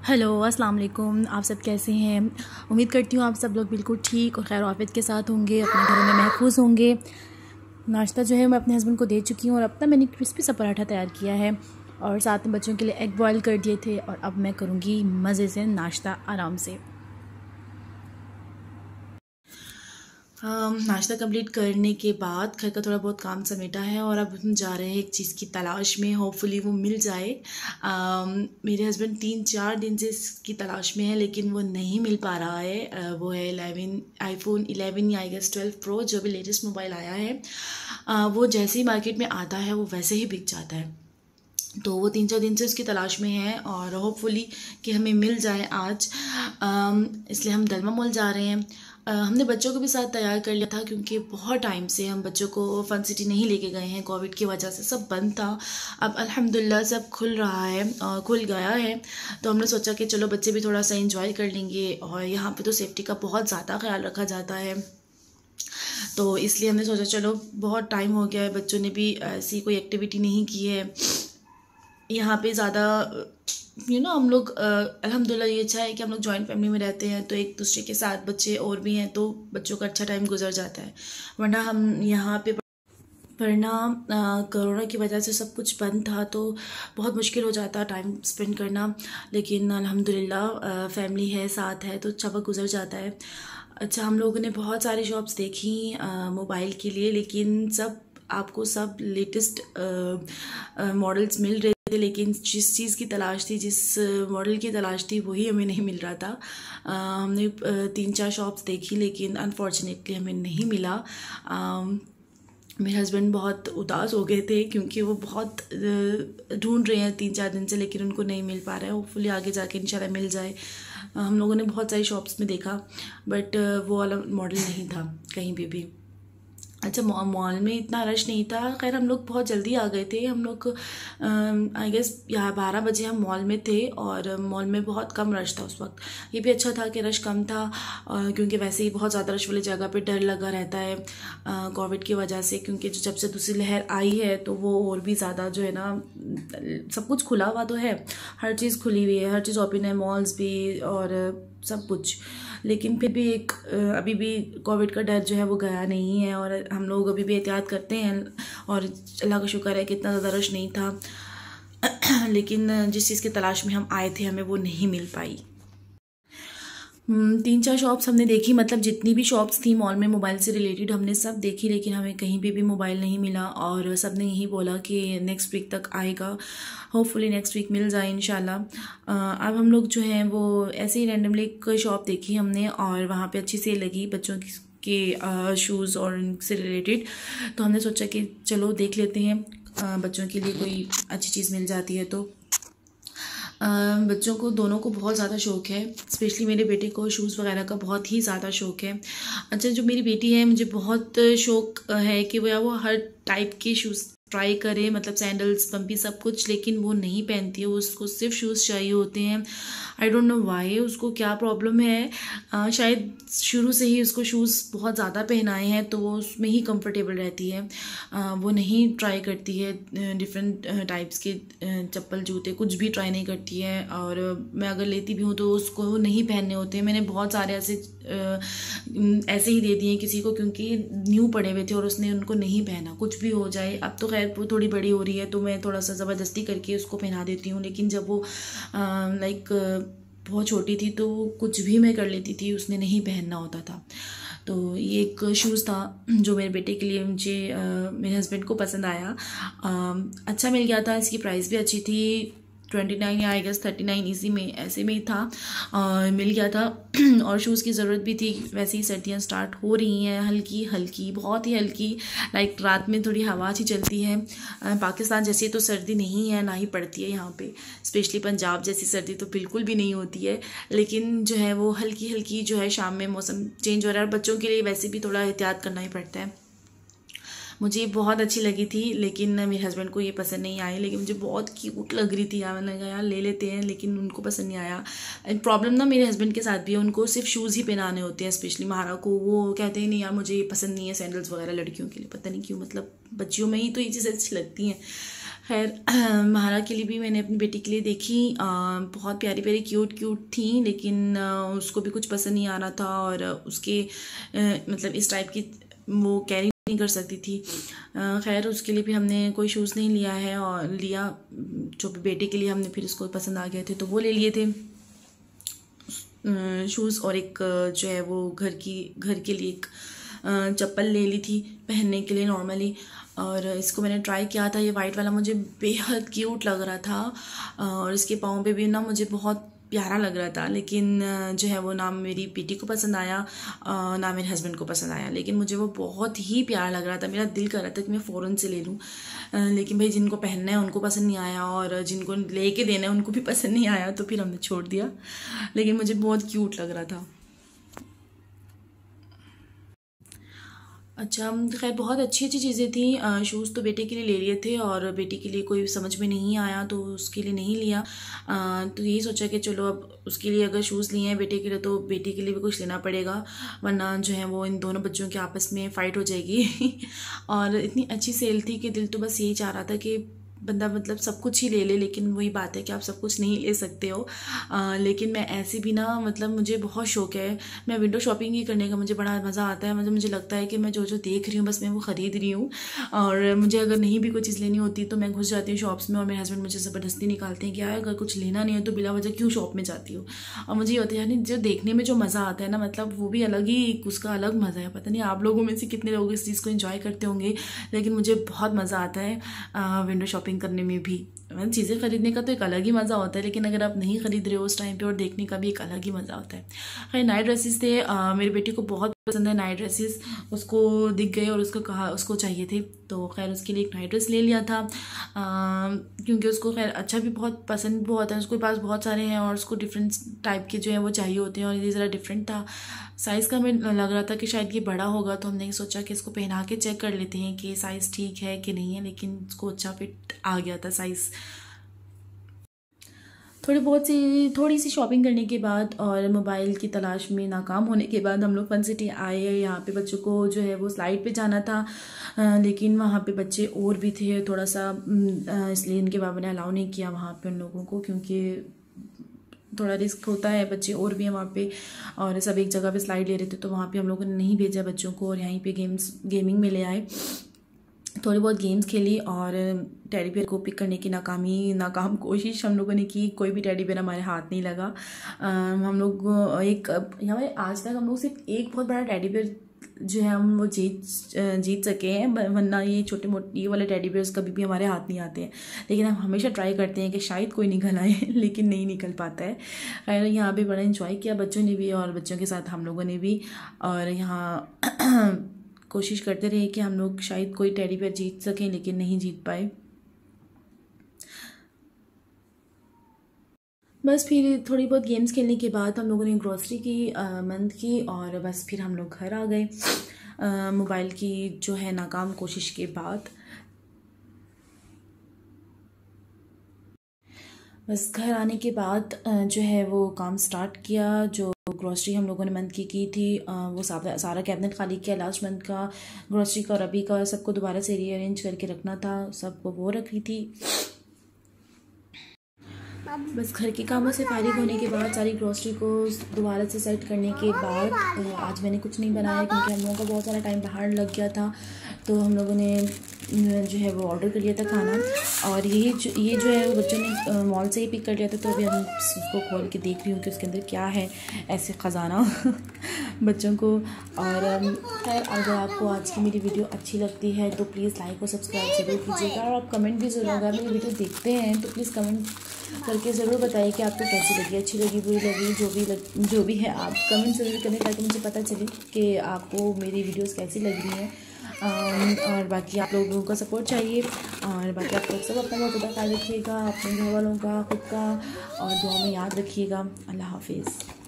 Hello अस्सलाम वालेकुम। आप सब कैसे हैं? उम्मीद करती हूँ आप सब लोग बिल्कुल ठीक और खैर आफियत के साथ होंगे, अपने घरों में महफूज होंगे। नाश्ता जो है मैं अपने हस्बैंड को दे चुकी हूँ और अब तक मैंने क्रिस्पी सा पराठा तैयार किया है और साथ में बच्चों के लिए एग बॉयल कर दिए थे और अब मैं करूँगी मज़े से नाश्ता आराम से। नाश्ता कंप्लीट करने के बाद घर का थोड़ा बहुत काम समेटा है और अब हम जा रहे हैं एक चीज़ की तलाश में, होपफुली वो मिल जाए। मेरे हस्बैंड 3-4 दिन से इसकी तलाश में है लेकिन वो नहीं मिल पा रहा है। वो है iPhone 11 या आई गेस 12 Pro, जो भी लेटेस्ट मोबाइल आया है। वो जैसे ही मार्केट में आता है वो वैसे ही बिक जाता है, तो वो 3-4 दिन से उसकी तलाश में है और होपफुली कि हमें मिल जाए आज। इसलिए हम दलमा मॉल जा रहे हैं। हमने बच्चों को भी साथ तैयार कर लिया था क्योंकि बहुत टाइम से हम बच्चों को फन सिटी नहीं लेके गए हैं, कोविड की वजह से सब बंद था। अब अल्हम्दुलिल्लाह सब खुल रहा है और खुल गया है, तो हमने सोचा कि चलो बच्चे भी थोड़ा सा एंजॉय कर लेंगे और यहाँ पे तो सेफ्टी का बहुत ज़्यादा ख्याल रखा जाता है, तो इसलिए हमने सोचा चलो बहुत टाइम हो गया है, बच्चों ने भी ऐसी कोई एक्टिविटी नहीं की है यहाँ पे ज़्यादा। हम लोग अल्हम्दुलिल्लाह ये अच्छा है कि हम लोग जॉइंट फैमिली में रहते हैं, तो एक दूसरे के साथ बच्चे और भी हैं तो बच्चों का अच्छा टाइम गुजर जाता है। वरना हम यहाँ पे कोरोना की वजह से सब कुछ बंद था तो बहुत मुश्किल हो जाता टाइम स्पेंड करना, लेकिन अल्हम्दुलिल्लाह फैमिली है, साथ है, तो अच्छा वक्त गुजर जाता है। अच्छा, हम लोगों ने बहुत सारी शॉप्स देखी मोबाइल के लिए, लेकिन आपको सब लेटेस्ट मॉडल्स मिल रहे थे, लेकिन जिस चीज़ की तलाश थी, जिस मॉडल की तलाश थी, वही हमें नहीं मिल रहा था। हमने 3-4 शॉप्स देखी लेकिन अनफॉर्चुनेटली हमें नहीं मिला। मेरे हस्बैंड बहुत उदास हो गए थे क्योंकि वो बहुत ढूंढ रहे हैं 3-4 दिन से, लेकिन उनको नहीं मिल पा रहा है। होपफुली आगे जाके इंशाल्लाह मिल जाए। हम लोगों ने बहुत सारी शॉप्स में देखा बट वो वाला मॉडल नहीं था कहीं भी। अच्छा, मॉल में इतना रश नहीं था, खैर हम लोग बहुत जल्दी आ गए थे। हम लोग आई गेस 12 बजे हम मॉल में थे और मॉल में बहुत कम रश था उस वक्त। ये भी अच्छा था कि रश कम था क्योंकि वैसे ही बहुत ज़्यादा रश वाली जगह पे डर लगा रहता है कोविड की वजह से, क्योंकि जब से दूसरी लहर आई है तो वो और भी ज़्यादा जो है ना, सब कुछ खुला हुआ तो है, हर चीज़ खुली हुई है, हर चीज़ ओपन है, मॉल्स भी और सब कुछ, लेकिन फिर भी अभी भी कोविड का डर जो है वो गया नहीं है और हम लोग अभी भी एहतियात करते हैं और अल्लाह का शुक्र है कि इतना ज़्यादा रश नहीं था। लेकिन जिस चीज़ की तलाश में हम आए थे हमें वो नहीं मिल पाई। 3-4 शॉप्स हमने देखी, मतलब जितनी भी शॉप्स थी मॉल में मोबाइल से रिलेटेड हमने सब देखी, लेकिन हमें कहीं पे भी मोबाइल नहीं मिला और सब ने यही बोला कि नेक्स्ट वीक तक आएगा। होपफुली नेक्स्ट वीक मिल जाए इंशाल्लाह। अब हम लोग जो हैं वो ऐसे ही रैंडमली एक शॉप देखी हमने और वहाँ पे अच्छी सेल लगी बच्चों के शूज़ और इनसे रिलेटेड, तो हमने सोचा कि चलो देख लेते हैं बच्चों के लिए कोई अच्छी चीज़ मिल जाती है। तो बच्चों को दोनों को बहुत ज़्यादा शौक़ है, स्पेशली मेरे बेटे को शूज़ वगैरह का बहुत ही ज़्यादा शौक़ है। अच्छा, जो मेरी बेटी है मुझे बहुत शौक़ है कि वो हर टाइप के शूज़ ट्राई करे, मतलब सैंडल्स, बम्पी, सब कुछ, लेकिन वो नहीं पहनती है, उसको सिर्फ शूज़ चाहिए होते हैं। आई डोंट नो वाई, उसको क्या प्रॉब्लम है। शायद शुरू से ही उसको शूज़ बहुत ज़्यादा पहनाए हैं तो वो उसमें ही कंफर्टेबल रहती है। वो नहीं ट्राई करती है डिफरेंट टाइप्स के चप्पल, जूते, कुछ भी ट्राई नहीं करती है। और मैं अगर लेती भी हूँ तो उसको नहीं पहनने होते हैं। मैंने बहुत सारे ऐसे ही दे दिए किसी को क्योंकि न्यू पड़े हुए थे और उसने उनको नहीं पहना, कुछ भी हो जाए। अब तो खैर वो थोड़ी बड़ी हो रही है तो मैं थोड़ा सा ज़बरदस्ती करके उसको पहना देती हूँ, लेकिन जब वो बहुत छोटी थी तो कुछ भी मैं कर लेती थी, उसने नहीं पहनना होता था। तो ये एक शूज़ था जो मेरे बेटे के लिए मुझे मेरे हस्बैंड को पसंद आया। अच्छा मिल गया था, इसकी प्राइस भी अच्छी थी, 29 या आई गेस 39 इसी में ऐसे में ही था, मिल गया था। और शूज़ की ज़रूरत भी थी, वैसे ही सर्दियाँ स्टार्ट हो रही हैं, हल्की हल्की, बहुत ही हल्की, लाइक रात में थोड़ी हवा सी चलती है। पाकिस्तान जैसी तो सर्दी नहीं है, ना ही पड़ती है यहाँ पे, स्पेशली पंजाब जैसी सर्दी तो बिल्कुल भी नहीं होती है, लेकिन जो है वो हल्की हल्की जो है, शाम में मौसम चेंज हो रहा है और बच्चों के लिए वैसे भी थोड़ा एहतियात करना ही पड़ता है। मुझे बहुत अच्छी लगी थी लेकिन मेरे हस्बैंड को ये पसंद नहीं आई, लेकिन मुझे बहुत क्यूट लग रही थी यार, मैंने कहा यार ले लेते हैं, लेकिन उनको पसंद नहीं आया। प्रॉब्लम ना मेरे हस्बैंड के साथ भी है, उनको सिर्फ शूज़ ही पहनाने होते हैं, स्पेशली महारा को। वो कहते हैं नहीं यार मुझे ये पसंद नहीं है सैंडल्स वगैरह लड़कियों के लिए, पता नहीं क्यों, मतलब बच्चियों में ही तो ये चीज़ें अच्छी लगती हैं। खैर महारा के लिए भी मैंने अपनी बेटी के लिए देखी, बहुत प्यारी प्यारी क्यूट क्यूट थी, लेकिन उसको भी कुछ पसंद नहीं आ रहा था और उसके मतलब इस टाइप की वो कैरी नहीं कर सकती थी। खैर उसके लिए भी हमने कोई शूज़ नहीं लिया है, और लिया जो बेटे के लिए हमने फिर उसको पसंद आ गए थे तो वो ले लिए थे शूज़, और एक जो है वो घर के लिए एक चप्पल ले ली थी पहनने के लिए नॉर्मली। और इसको मैंने ट्राई किया था, ये वाइट वाला मुझे बेहद क्यूट लग रहा था और इसके पाँव पे भी ना मुझे बहुत प्यारा लग रहा था, लेकिन जो है वो ना मेरी बेटी को पसंद आया ना मेरे हस्बैंड को पसंद आया, लेकिन मुझे वो बहुत ही प्यारा लग रहा था। मेरा दिल कर रहा था कि मैं फ़ौरन से ले लूँ, लेकिन भाई जिनको पहनना है उनको पसंद नहीं आया और जिनको लेके देना है उनको भी पसंद नहीं आया, तो फिर हमने छोड़ दिया, लेकिन मुझे बहुत क्यूट लग रहा था। अच्छा, खैर बहुत अच्छी अच्छी चीज़ें थी। शूज़ तो बेटे के लिए ले लिए थे और बेटी के लिए कोई समझ में नहीं आया तो उसके लिए नहीं लिया। तो यही सोचा कि चलो अब उसके लिए अगर शूज़ लिए हैं बेटे के लिए तो बेटी के लिए भी कुछ लेना पड़ेगा, वरना जो है वो इन दोनों बच्चों के आपस में फ़ाइट हो जाएगी। और इतनी अच्छी सेल थी कि दिल तो बस यही चाह रहा था कि बंदा मतलब सब कुछ ही ले ले, लेकिन वही बात है कि आप सब कुछ नहीं ले सकते हो। लेकिन मैं ऐसे भी ना मतलब मुझे बहुत शौक़ है, मैं विंडो शॉपिंग ही करने का मुझे बड़ा मज़ा आता है। मतलब मुझे लगता है कि मैं जो जो देख रही हूँ बस मैं वो ख़रीद रही हूँ, और मुझे अगर नहीं भी कोई चीज़ लेनी होती तो मैं घुस जाती हूँ शॉप्स में और मेरे हस्बैंड मुझे ज़बरदस्ती निकालते हैं कि यार अगर कुछ लेना नहीं है तो बिला वजह क्यों शॉप में जाती हो। और मुझे ये होता है यानी जो देखने में जो मज़ा आता है ना, मतलब वो भी अलग ही, उसका अलग मज़ा है। पता नहीं आप लोगों में से कितने लोग इस चीज़ को एंजॉय करते होंगे, लेकिन मुझे बहुत मज़ा आता है विंडो शॉपिंग करने में भी। चीज़ें खरीदने का तो एक अलग ही मज़ा होता है, लेकिन अगर आप नहीं खरीद रहे हो उस टाइम पे और देखने का भी एक अलग ही मज़ा होता है। खैर नाइट ड्रेसेस थे, मेरी बेटी को बहुत पसंद है नाइट ड्रेसेस, उसको दिख गए और उसको चाहिए थे, तो खैर उसके लिए एक नाइट ड्रेस ले लिया था। क्योंकि उसको खैर अच्छा भी बहुत पसंद बहुत है, उसके पास बहुत सारे हैं और उसको डिफरेंट टाइप के जो है वो चाहिए होते हैं, और ये ज़रा डिफरेंट था साइज़ का। हमें लग रहा था कि शायद ये बड़ा होगा, तो हमने सोचा कि इसको पहना के चेक कर लेते हैं कि साइज़ ठीक है कि नहीं है, लेकिन उसको अच्छा फिट आ गया था साइज़। थोड़ी सी शॉपिंग करने के बाद और मोबाइल की तलाश में नाकाम होने के बाद हम लोग फन सिटी आए। यहाँ पे बच्चों को जो है वो स्लाइड पे जाना था, लेकिन वहाँ पे बच्चे और भी थे थोड़ा सा, इसलिए इनके बाबा ने अलाउ नहीं किया वहाँ पे उन लोगों को, क्योंकि थोड़ा रिस्क होता है, बच्चे और भी हैं वहाँ पे और सब एक जगह पे स्लाइड ले रहे थे, तो वहाँ पे हम लोगों ने नहीं भेजा बच्चों को और यहीं पे गेमिंग में ले आए। थोड़ी बहुत गेम्स खेली और टेडी बियर को पिक करने की नाकाम कोशिश हम लोगों ने की, कोई भी टेडी बियर हमारे हाथ नहीं लगा। हम लोग हमारे आज तक हम लोग सिर्फ एक बहुत बड़ा टेडी बियर जो है हम वो जीत सके हैं, वरना ये छोटे मोटे ये वाले टेडी बियर्स कभी भी हमारे हाथ नहीं आते हैं। लेकिन हम हमेशा ट्राई करते हैं कि शायद कोई निकल आए, लेकिन नहीं निकल पाता है। खैर यहाँ पे बड़ा इंजॉय किया बच्चों ने भी और बच्चों के साथ हम लोगों ने भी, और यहाँ कोशिश करते रहे कि हम लोग शायद कोई टेडी बियर जीत सकें, लेकिन नहीं जीत पाए। बस फिर थोड़ी बहुत गेम्स खेलने के बाद हम लोगों ने ग्रॉसरी की मंद की और बस फिर हम लोग घर आ गए मोबाइल की जो है नाकाम कोशिश के बाद। बस घर आने के बाद जो है वो काम स्टार्ट किया। जो ग्रॉसरी हम लोगों ने मंथ की थी वो सारा कैबिनेट खाली किया लास्ट मंथ का ग्रॉसरी का और अभी का सबको दोबारा से रीअरेंज करके रखना था, सबको वो रखी थी। बस घर के कामों से फारिग होने के बाद सारी ग्रॉसरी को दोबारा से सेट करने के बाद आज मैंने कुछ नहीं बनाया क्योंकि हम लोगों का बहुत सारा टाइम बाहर लग गया था, तो हम लोगों ने जो है वो ऑर्डर कर लिया था खाना। और ये जो है वो बच्चों ने मॉल से ही पिक कर लिया था, तो अभी हम उसको खोल के देख रही हूँ कि उसके अंदर क्या है ऐसे ख़जाना बच्चों को। और खैर अगर आपको आज की मेरी वीडियो अच्छी लगती है तो प्लीज़ लाइक और सब्सक्राइब ज़रूर कीजिएगा, और आप कमेंट भी ज़रूर, अगर मेरी वीडियो देखते हैं तो प्लीज़ कमेंट करके ज़रूर बताइए कि आपको कैसी लगी, अच्छी लगी, बुरी लगी, जो भी है आप कमेंट ज़रूर करें ताकि मुझे पता चले कि आपको मेरी वीडियोस कैसी लग रही हैं। और बाकी आप लोगों का सपोर्ट चाहिए, और बाकी आप लोग सब अपना बहुत ज़्यादा ख्याल रखिएगा, अपने घर वालों का, खुद का, और दुआ में याद रखिएगा। अल्लाह हाफिज़।